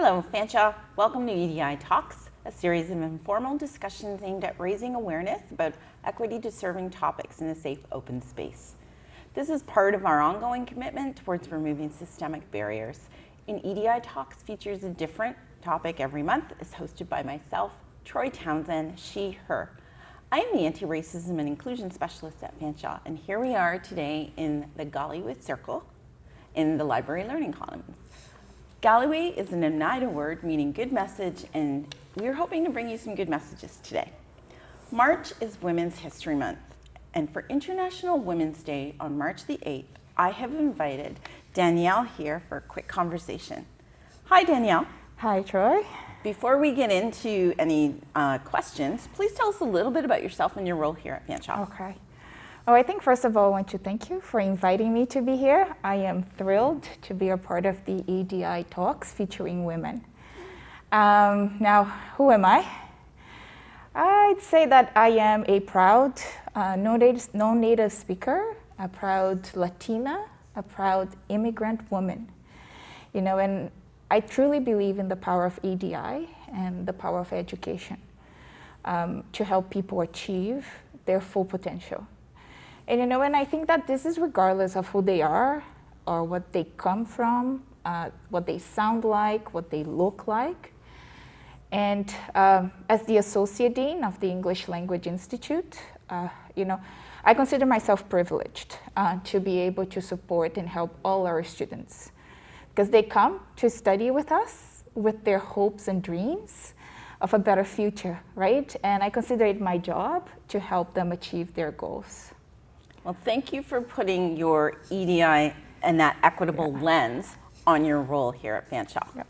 Hello, Fanshawe. Welcome to EDI Talks, a series of informal discussions aimed at raising awareness about equity-deserving topics in a safe, open space. This is part of our ongoing commitment towards removing systemic barriers. In EDI Talks features a different topic every month, is hosted by myself, Troy Townsend, she, her. I am the Anti-Racism and Inclusion Specialist at Fanshawe, and here we are today in the Galloway Circle in the Library Learning Commons. Galloway is an Oneida word meaning good message, and we're hoping to bring you some good messages today. March is Women's History Month, and for International Women's Day on March the 8th, I have invited Danielle here for a quick conversation. Hi, Danielle. Hi, Troy. Before we get into any questions, please tell us a little bit about yourself and your role here at Fanshawe. Okay. Oh, I think first of all, I want to thank you for inviting me to be here. I am thrilled to be a part of the EDI Talks featuring women. Now, who am I? I'd say that I am a proud non-native speaker, a proud Latina, a proud immigrant woman. You know, and I truly believe in the power of EDI and the power of education to help people achieve their full potential. And you know, and I think that this is regardless of who they are or what they come from, what they sound like, what they look like. And as the Associate Dean of the English Language Institute, you know, I consider myself privileged to be able to support and help all our students, because they come to study with us with their hopes and dreams of a better future, right? And I consider it my job to help them achieve their goals. Well, thank you for putting your EDI and that equitable lens on your role here at Fanshawe. Yep.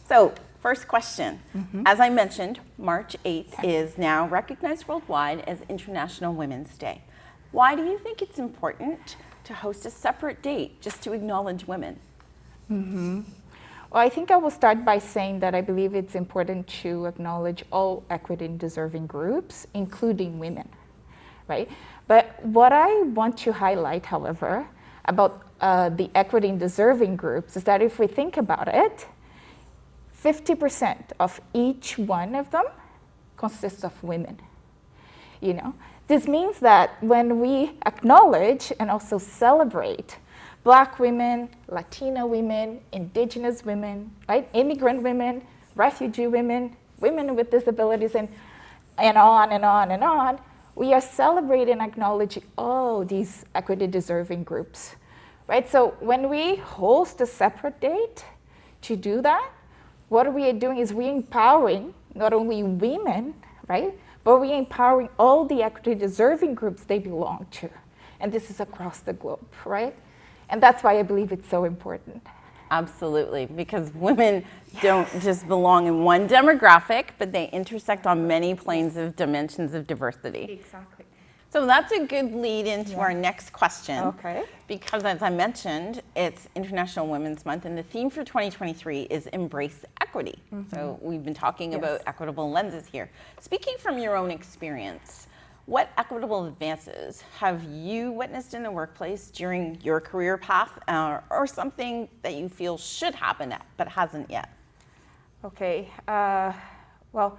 So, first question. As I mentioned, March 8th is now recognized worldwide as International Women's Day. Why do you think it's important to host a separate date just to acknowledge women? Well, I think I will start by saying that I believe it's important to acknowledge all equity-deserving groups, including women, right? But what I want to highlight, however, about the equity-deserving groups is that if we think about it, 50% of each one of them consists of women. You know, this means that when we acknowledge and also celebrate Black women, Latina women, Indigenous women, right? Immigrant women, refugee women, women with disabilities, and on and on and on, we are celebrating and acknowledging all these equity-deserving groups, right? So when we host a separate date to do that, what we are doing is we're empowering not only women, right? But we're empowering all the equity-deserving groups they belong to. And this is across the globe, right? And that's why I believe it's so important. Absolutely, because women don't just belong in one demographic, but they intersect on many planes of dimensions of diversity. Exactly. So that's a good lead into our next question. Okay. Because as I mentioned, it's International Women's Month, and the theme for 2023 is Embrace Equity. So we've been talking about equitable lenses here. Speaking from your own experience, what equitable advances have you witnessed in the workplace during your career path, or something that you feel should happen but hasn't yet? Okay. Well,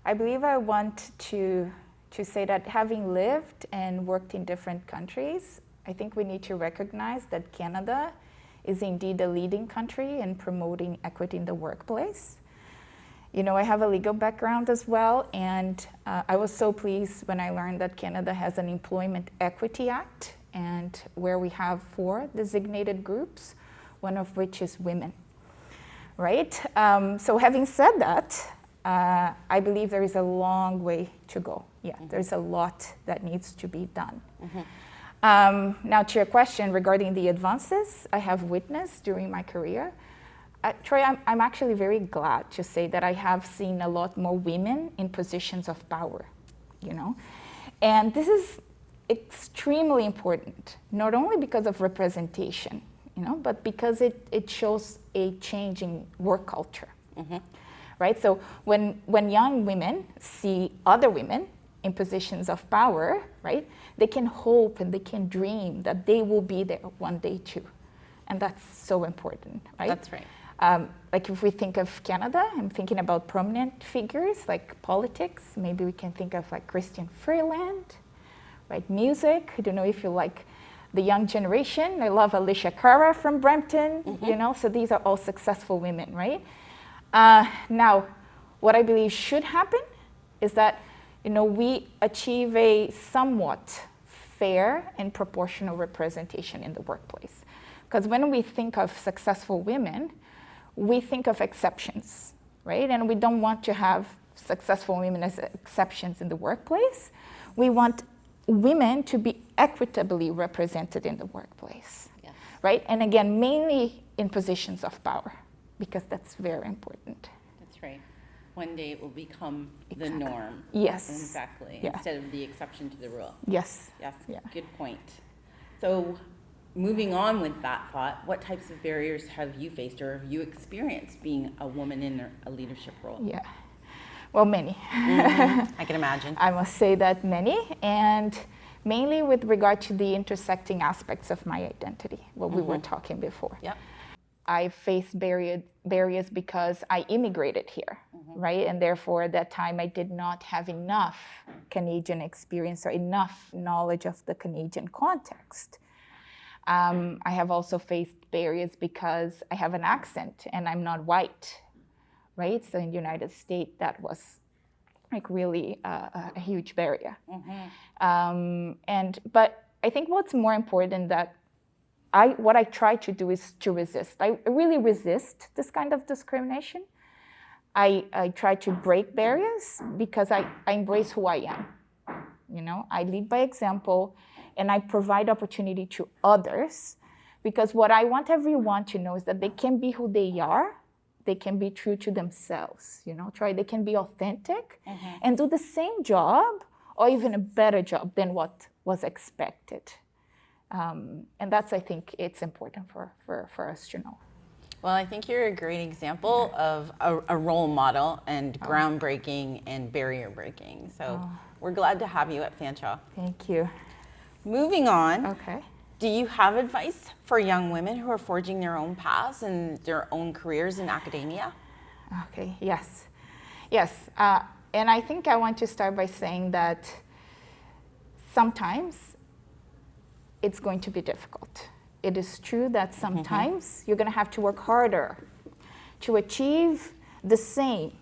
I believe I want to say that having lived and worked in different countries, I think we need to recognize that Canada is indeed a leading country in promoting equity in the workplace. You know, I have a legal background as well, and I was so pleased when I learned that Canada has an Employment Equity Act, and where we have 4 designated groups, one of which is women, right? So having said that, I believe there is a long way to go. There's a lot that needs to be done. Now to your question regarding the advances I have witnessed during my career, Troy, I'm actually very glad to say that I have seen a lot more women in positions of power, you know? And this is extremely important, not only because of representation, you know, but because it shows a change in work culture, right? So when young women see other women in positions of power, right, they can hope and they can dream that they will be there one day too. And that's so important, right? That's right. Like if we think of Canada, I'm thinking about prominent figures like politics. Maybe we can think of like Christian Freeland, right? Music. I don't know if you like the young generation. I love Alicia Cara from Brampton, you know, so these are all successful women, right? Now, what I believe should happen is that, you know, we achieve a somewhat fair and proportional representation in the workplace. Because when we think of successful women, we think of exceptions, right? And we don't want to have successful women as exceptions in the workplace. We want women to be equitably represented in the workplace, Yes. right? And again, mainly in positions of power, because that's very important. That's right. One day it will become the norm. Yes. Exactly. Yeah. Instead of the exception to the rule. Yes. Yes. Yeah. Good point. So, moving on with that thought, what types of barriers have you faced or have you experienced being a woman in a leadership role? Yeah. Well, many. I can imagine. I must say that many, and mainly with regard to the intersecting aspects of my identity, what we were talking before. Yep. I faced barriers because I immigrated here, right? And therefore, at that time, I did not have enough Canadian experience or enough knowledge of the Canadian context. I have also faced barriers because I have an accent and I'm not white, right? So in the United States, that was like really a huge barrier. But I think what's more important that what I try to do is to resist. I really resist this kind of discrimination. I try to break barriers because I embrace who I am. You know, I lead by example and I provide opportunity to others because what I want everyone to know is that they can be who they are. They can be true to themselves, you know, they can be authentic and do the same job or even a better job than what was expected. And that's, I think, it's important for us to know. Well, I think you're a great example of a role model and groundbreaking and barrier breaking. So we're glad to have you at Fanshawe. Thank you. Moving on. Okay. Do you have advice for young women who are forging their own paths and their own careers in academia? Okay, yes. And I think I want to start by saying that sometimes it's going to be difficult. It is true that sometimes you're going to have to work harder to achieve the same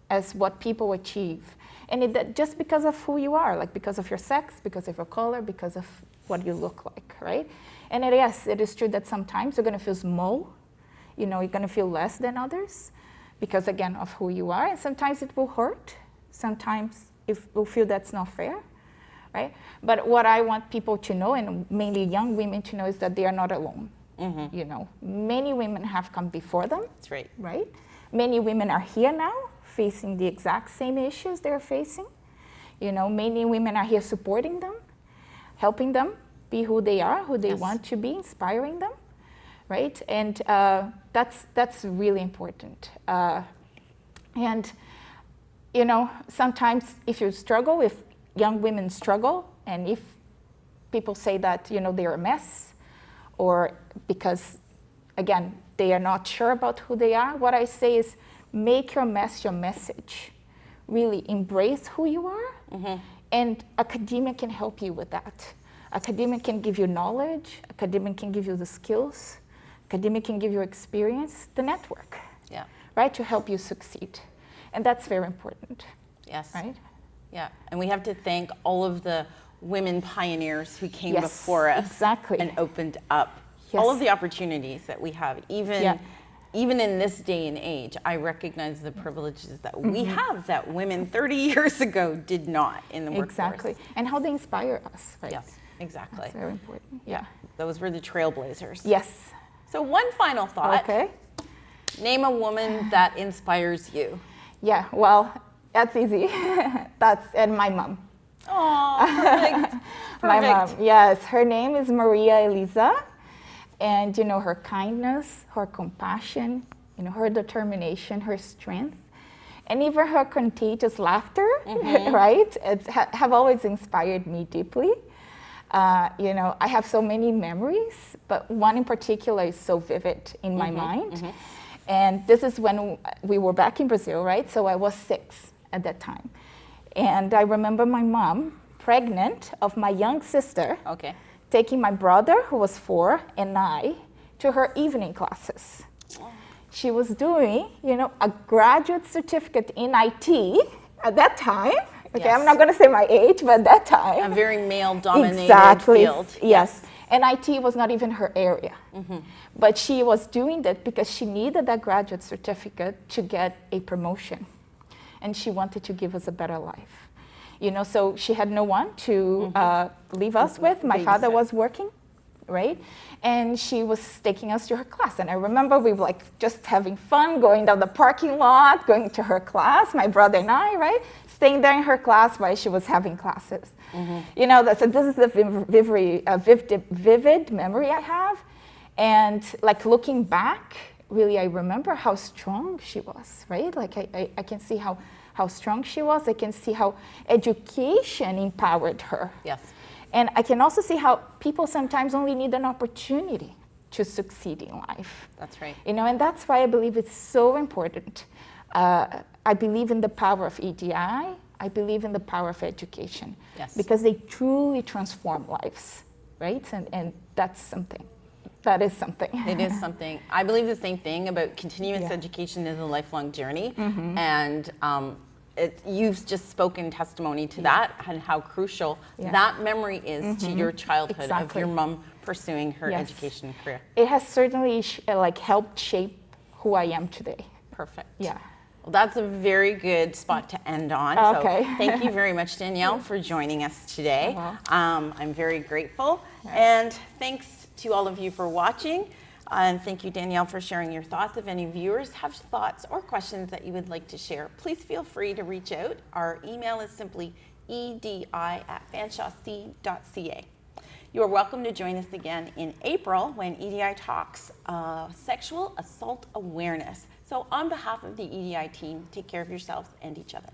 as what people achieve. And just because of who you are, like because of your sex, because of your color, because of what you look like, right? And yes, it is true that sometimes you're going to feel small, you know, you're going to feel less than others because, again, of who you are. And sometimes it will hurt. Sometimes you'll feel that's not fair, right? But what I want people to know, and mainly young women to know, is that they are not alone. You know, many women have come before them. That's right. Right? Many women are here now facing the exact same issues they're facing. You know, many women are here supporting them, helping them be who they are, who they want to be, inspiring them, right? And that's really important. And, you know, sometimes if you struggle, if young women struggle, and if people say that, you know, they're a mess, or because, again, they are not sure about who they are, what I say is make your mess your message. Really embrace who you are, and academia can help you with that. Academia can give you knowledge, academia can give you the skills, academia can give you experience, the network, right, to help you succeed. And that's very important. Yes. Right? Yeah, and we have to thank all of the women pioneers who came before us and opened up all of the opportunities that we have, even in this day and age. I recognize the privileges that we have that women 30 years ago did not in the workforce. Exactly, and how they inspire us, right? Yes, exactly. That's very important. Yeah, those were the trailblazers. Yes. So one final thought. Okay. Name a woman that inspires you. Yeah, well, that's easy. And my mom. Oh, perfect. My mom, yes. Her name is Maria Elisa. And, you know, her kindness, her compassion, you know, her determination, her strength, and even her contagious laughter, right? Have always inspired me deeply. You know, I have so many memories, but one in particular is so vivid in my mind. And this is when we were back in Brazil, right? So I was 6 at that time. And I remember my mom, pregnant of my young sister, Okay. taking my brother, who was 4, and I to her evening classes. She was doing, a graduate certificate in IT at that time. Okay, Yes. I'm not going to say my age, but at that time. A very male-dominated Exactly. field. Yes. And IT was not even her area. But she was doing that because she needed that graduate certificate to get a promotion. And she wanted to give us a better life. So she had no one to leave us with. My father was working, right? And she was taking us to her class. And I remember we were just having fun, going down the parking lot, going to her class, my brother and I, right? Staying there in her class while she was having classes. So this is the vivid memory I have. And looking back, really, I remember how strong she was, right? I can see how strong she was. I can see how education empowered her. Yes. And I can also see how people sometimes only need an opportunity to succeed in life. That's right. And that's why I believe it's so important. I believe in the power of EDI. I believe in the power of education. Yes. Because they truly transform lives, right? And that's something. That is something. It is something. I believe the same thing about continuous education is a lifelong journey. And you've just spoken testimony to that and how crucial that memory is to your childhood of your mom pursuing her education career. It has certainly helped shape who I am today. Perfect. Yeah. Well, that's a very good spot to end on. Okay. So thank you very much, Danielle, for joining us today. Well. I'm very grateful. And thanks to all of you for watching. And thank you, Danielle, for sharing your thoughts. If any viewers have thoughts or questions that you would like to share, please feel free to reach out. Our email is simply edi@fanshawe.ca. You are welcome to join us again in April when EDI talks sexual assault awareness. So on behalf of the EDI team, take care of yourselves and each other.